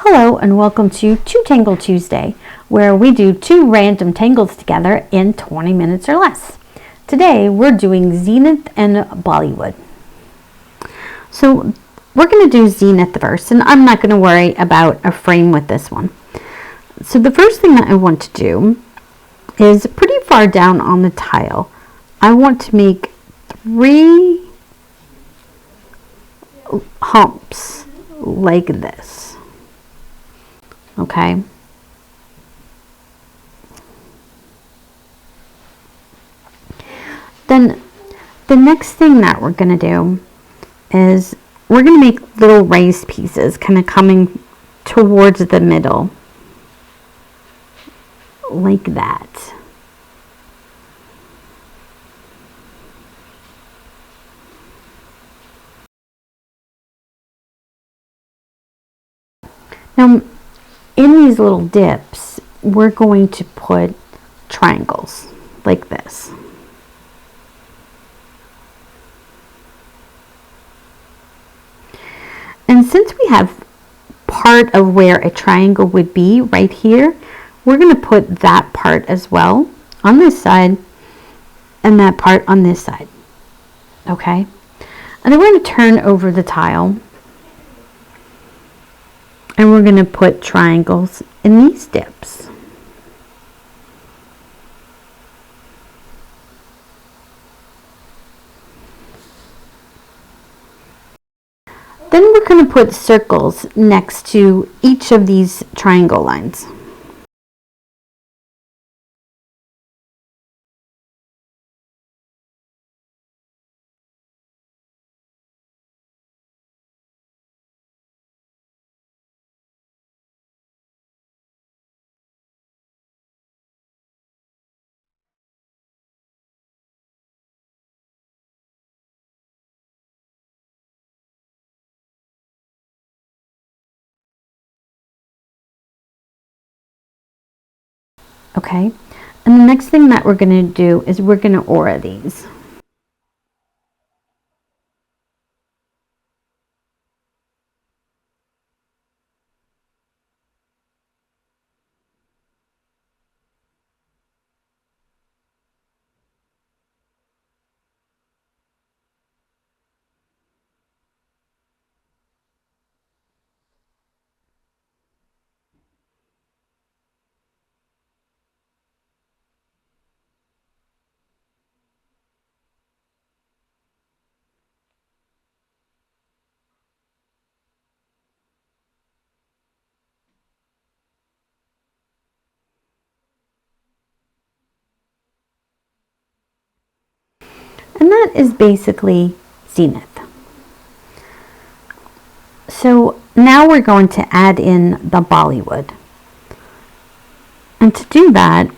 Hello and welcome to Two Tangles Tuesday, where we do two random tangles together in 20 minutes or less. Today we're doing Zenith and Bollywood. So we're going to do Zenith first, and I'm not going to worry about a frame with this one. So the first thing that I want to do is pretty far down on the tile. I want to make 3 humps like this. Okay. Then the next thing that we're going to do is we're going to make little raised pieces kind of coming towards the middle like that. Now in these little dips, we're going to put triangles like this. And since we have part of where a triangle would be right here, we're going to put that part as well on this side and that part on this side. Okay? And then we're going to turn over the tile. And we're going to put triangles in these dips. Then we're going to put circles next to each of these triangle lines. Okay, and the next thing that we're going to do is we're going to aura these. And that is basically Zenith. So now we're going to add in the Bollywood. And to do that,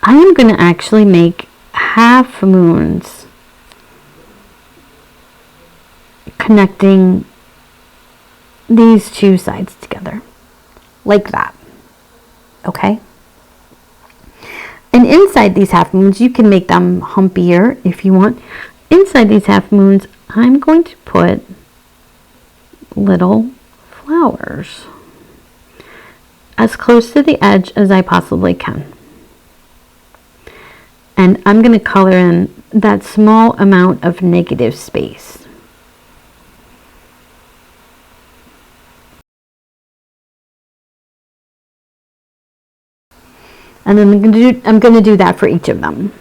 I am going to actually make half moons connecting these two sides together, like that. Okay? And inside these half moons, you can make them humpier if you want. Inside these half moons, I'm going to put little flowers as close to the edge as I possibly can. And I'm going to color in that small amount of negative space. And then I'm going to do that for each of them.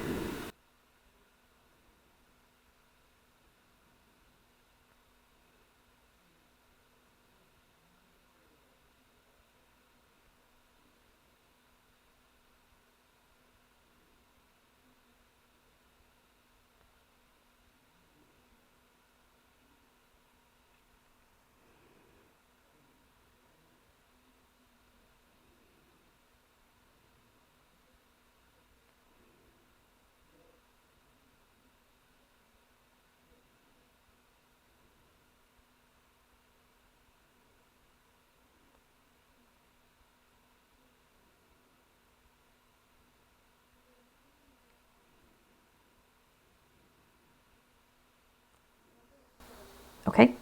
Okay.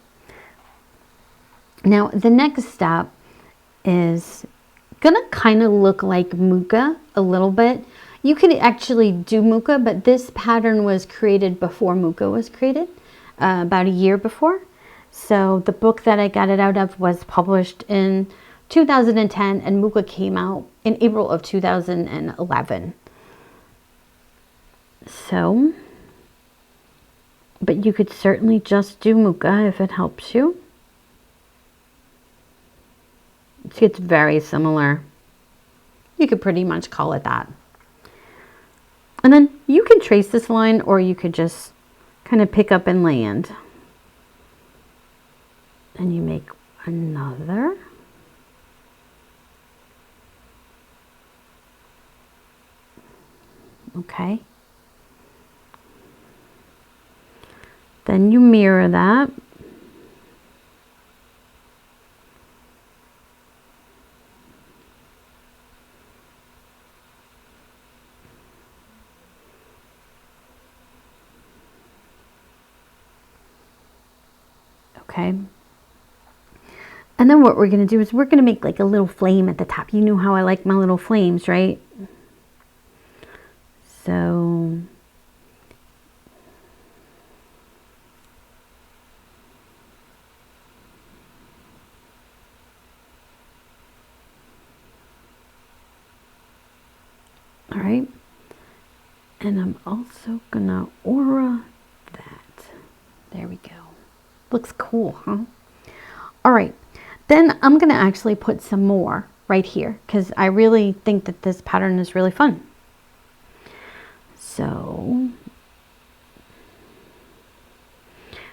Now the next step is gonna kind of look like Muka a little bit. You could actually do Muka, but this pattern was created before Muka was created, about a year before. So the book that I got it out of was published in 2010, and Muka came out in April of 2011. So, but you could certainly just do Muka if it helps you. It's very similar. You could pretty much call it that. And then you can trace this line, or you could just kind of pick up and land. And you make another. Okay. Then you mirror that. Okay. And then what we're going to do is we're going to make like a little flame at the top. You know how I like my little flames, right? So all right. And I'm also going to aura that. There we go. Looks cool, huh? All right. Then I'm going to actually put some more right here because I really think that this pattern is really fun. So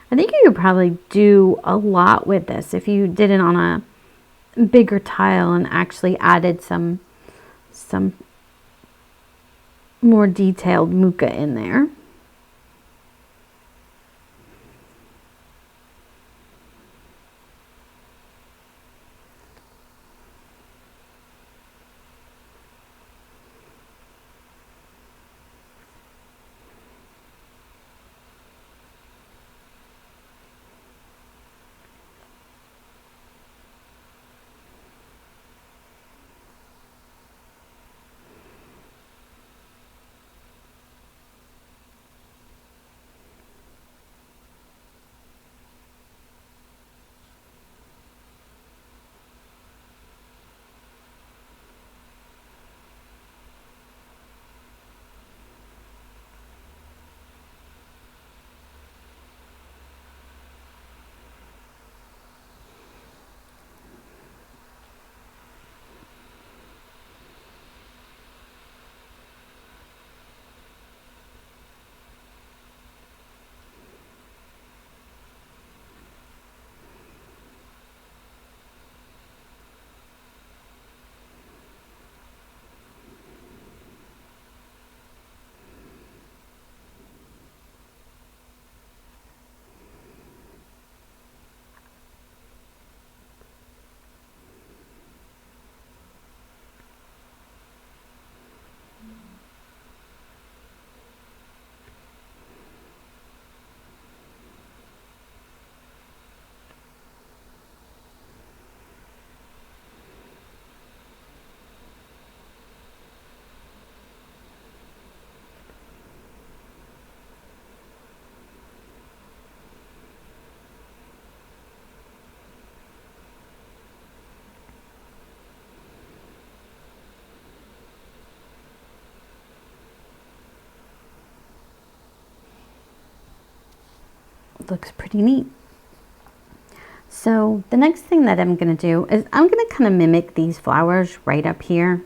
I think you could probably do a lot with this if you did it on a bigger tile and actually added some more detailed Muka in there. Looks pretty neat. So the next thing that I'm going to do is I'm going to kind of mimic these flowers right up here.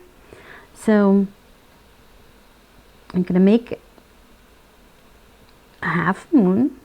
So I'm going to make a half moon.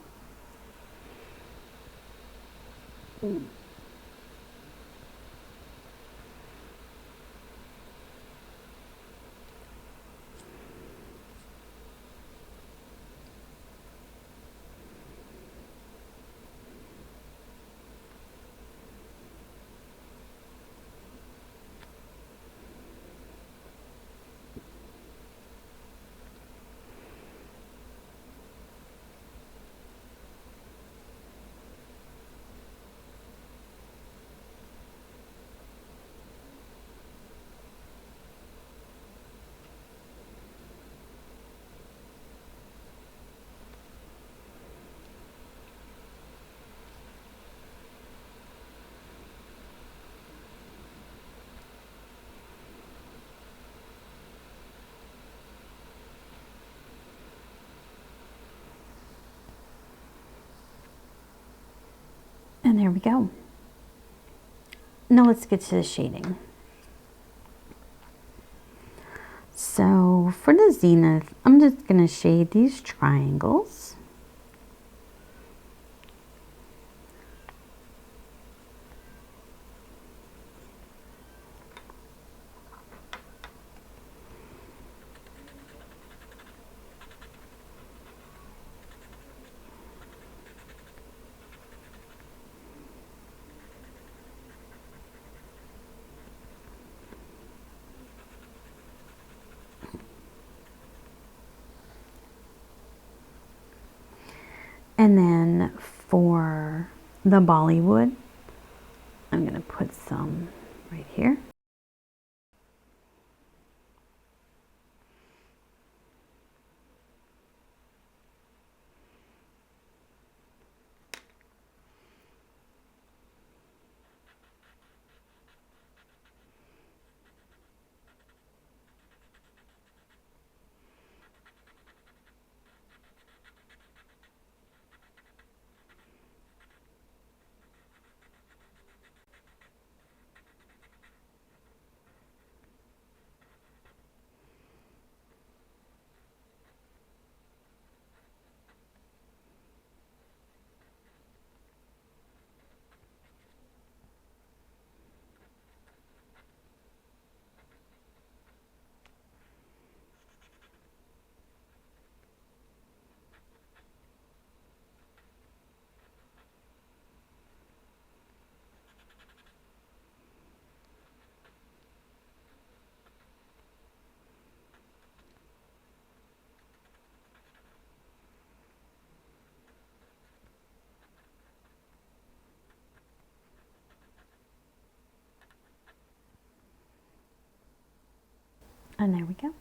And there we go. Now let's get to the shading. So for the Zenith, I'm just going to shade these triangles. And then for the Bollywood, I'm going to put some right here. And there we go.